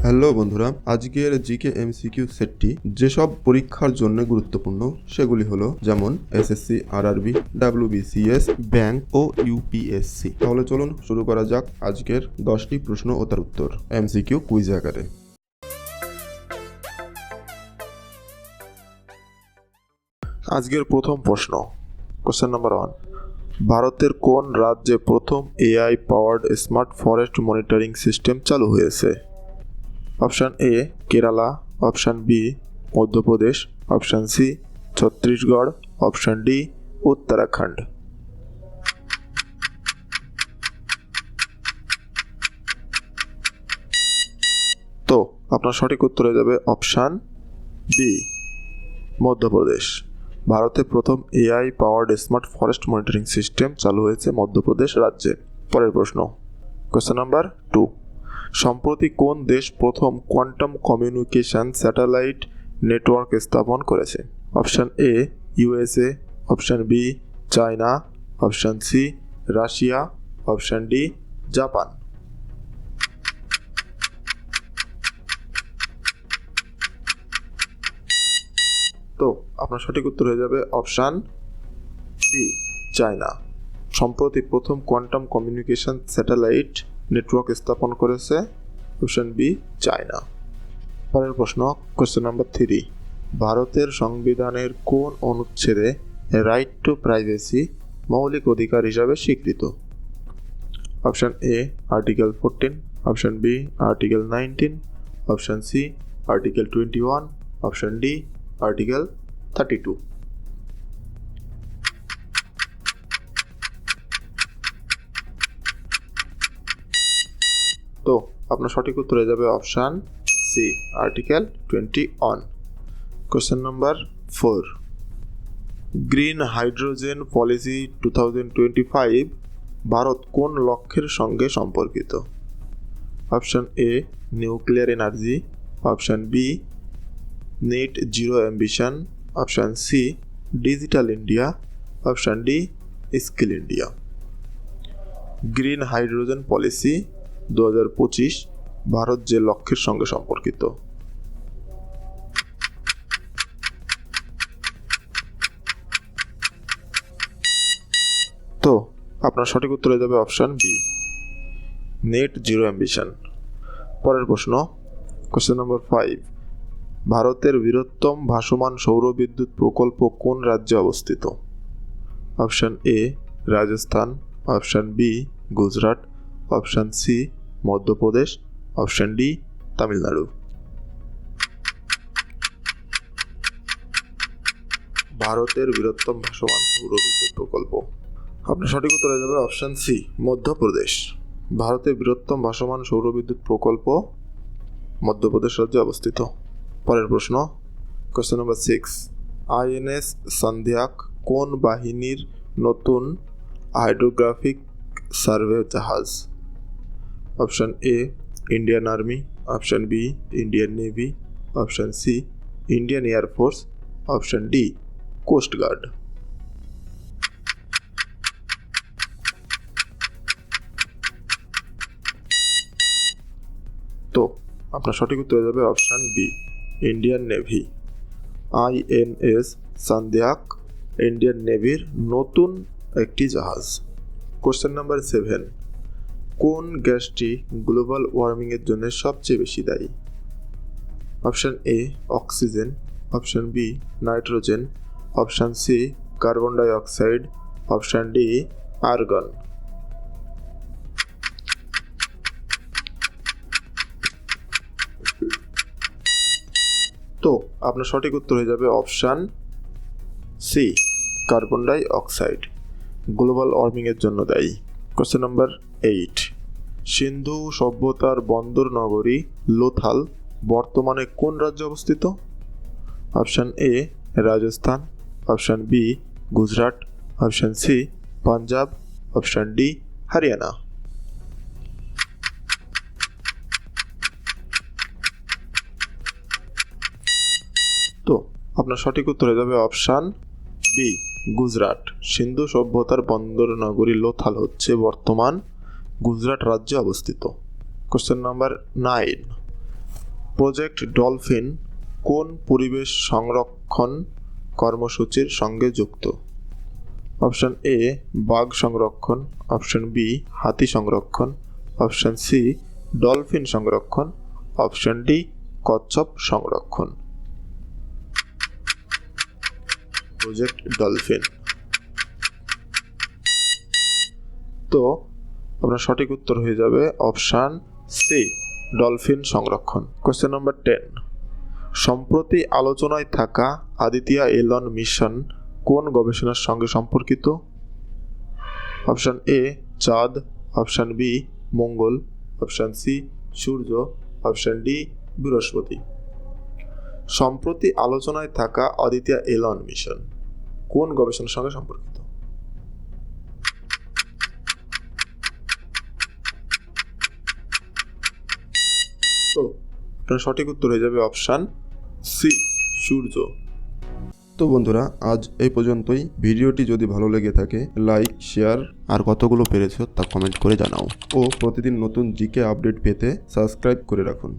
Hello বন্ধুরা, আজকের GK MCQ সেটটি যেসব পরীক্ষার জন্য গুরুত্বপূর্ণ সেগুলি হলো যেমন এসএসসি, আরআরবি, ডাব্লিউবিসিএস, ব্যাংক ও ইউপিএসসি। তাহলে চলুন শুরু করা যাক আজকের 10টি প্রশ্ন ও তার উত্তর এমসিকিউ কুইজ আকারে। আজকের প্রথম প্রশ্ন, কোশ্চেন নাম্বার 1। ভারতের কোন রাজ্যে প্রথম AI powered smart forest monitoring system চালু হয়েছে? Option A Kerala, option B Madhya Pradesh, option C Chhattisgarh, option D Uttarakhand. তো আপনার সঠিক উত্তর হয়ে যাবে অপশান বি মধ্যপ্রদেশ। ভারতে প্রথম AI powered smart forest monitoring system চালু হয়েছে মধ্যপ্রদেশ রাজ্যে। পরের প্রশ্ন, কোশ্চেন নাম্বার 2। সম্প্রতি কোন দেশ প্রথম কোয়ান্টাম কমিউনিকেশন স্যাটেলাইট নেটওয়ার্ক স্থাপন করেছে? Option A USA, option B China, option C Russia, option D Japan. তো আপনার সঠিক উত্তর হয়ে যাবে অপশান বি চায়না। সম্প্রতি প্রথম কোয়ান্টাম কমিউনিকেশন স্যাটেলাইট নেটওয়ার্ক স্থাপন করেছে অপশন বি চায়না। পরের প্রশ্ন, কোশ্চেন নাম্বার 3। ভারতের সংবিধানের কোন অনুচ্ছেদে রাইট টু প্রাইভেসি মৌলিক অধিকার হিসাবে স্বীকৃত? Option A article 14, option B article 19, option C article 21, option D article 32। তো আপনার সঠিক উত্তর হয়ে যাবে option C article 21। Question number 4। Green hydrogen policy 2025 Bharat কোন লক্ষ্যের সঙ্গে সম্পর্কিত? Option A nuclear energy, option B net zero ambition, option C digital India, option D skill India. Green hydrogen policy 2025 Bharat যে লক্ষ্যের সঙ্গে সম্পর্কিত? তো আপনার সঠিক উত্তর হয়ে যাবে option B net zero ambition. পরের প্রশ্ন, কোশ্চেন নম্বর 5। ভারতের বৃহত্তম ভাসমান সৌর বিদ্যুৎ প্রকল্প কোন রাজ্যে অবস্থিত? Option A Rajasthan, option B Gujarat, option C Madhya Pradesh, option D Tamil Nadu. ভারতের বৃহত্তম ভাসমান সৌর বিদ্যুৎ প্রকল্প, আপনার সঠিক উত্তর হয়ে যাবে অপশান সি মধ্যপ্রদেশ। ভারতের বৃহত্তম ভাসমান সৌর বিদ্যুৎ প্রকল্প মধ্যপ্রদেশ রাজ্যে অবস্থিত। পরের প্রশ্ন, কোশ্চেন নম্বর 6। আইএনএস সন্ধ্যাক কোন বাহিনীর নতুন হাইড্রোগ্রাফিক সার্ভে জাহাজ? Option A Indian army, option B Indian navy, option C Indian air force, option D coast guard. তো আপনার সঠিক উত্তর হয়ে যাবে option B Indian navy. INS Sandhayak Indian নেভির নতুন একটি জাহাজ। Question number 7। কোন গ্যাসটি গ্লোবাল ওয়ার্মিংয়ের জন্য সবচেয়ে বেশি দায়ী? Option A oxygen, option B nitrogen, option C carbon ডাই অক্সাইড, অপশান ডি আর্গন। তো আপনার সঠিক উত্তর হয়ে যাবে অপশান সি কার্বন ডাই অক্সাইড গ্লোবাল ওয়ার্মিংয়ের জন্য দায়ী। Question number 8। সিন্ধু সভ্যতার বন্দর নগরী লোথাল বর্তমানে কোন রাজ্যে অবস্থিত? Option A Rajasthan, option B Gujarat, option C Punjab, option D Haryana. তো আপনার সঠিক উত্তর হয়ে যাবে অপশান বি গুজরাট। সিন্ধু সভ্যতার বন্দর নগরী লোথাল হচ্ছে বর্তমান গুজরাট রাজ্যে অবস্থিত। Question number 9। প্রজেক্ট ডলফিন কোন পরিবেশ সংরক্ষণ কর্মসূচির সঙ্গে যুক্ত? অপশন এ বাঘ সংরক্ষণ, অপশন বি হাতি সংরক্ষণ, অপশন সি ডলফিন সংরক্ষণ, অপশন ডি কচ্ছপ সংরক্ষণ। Project dolphin. তো আপনার সঠিক উত্তর হয়ে যাবে অপশন সি ডলফিন সংরক্ষণ। কোশ্চেন নাম্বার 10, সম্প্রতি আলোচনায় থাকা আদিতিয়া এলন মিশন কোন গবেষণার সঙ্গে সম্পর্কিত? অপশন এ চাঁদ, অপশন বি মঙ্গল, অপশন সি সূর্য, অপশন ডি বৃহস্পতি। সম্প্রতি আলোচনায় থাকা আদিতিয়া এলন মিশন কোন গবেষণার সঙ্গে সম্পর্কিত? তো আপনার সঠিক উত্তর হয়ে যাবে অপশন সি সূর্য। তো বন্ধুরা, আজ এই পর্যন্তই। ভিডিওটি যদি ভালো লেগে থাকে লাইক, শেয়ার আর কতগুলো পেরেছো তা কমেন্ট করে জানাও। ও প্রতিদিন নতুন জিকে আপডেট পেতে সাবস্ক্রাইব করে রাখুন।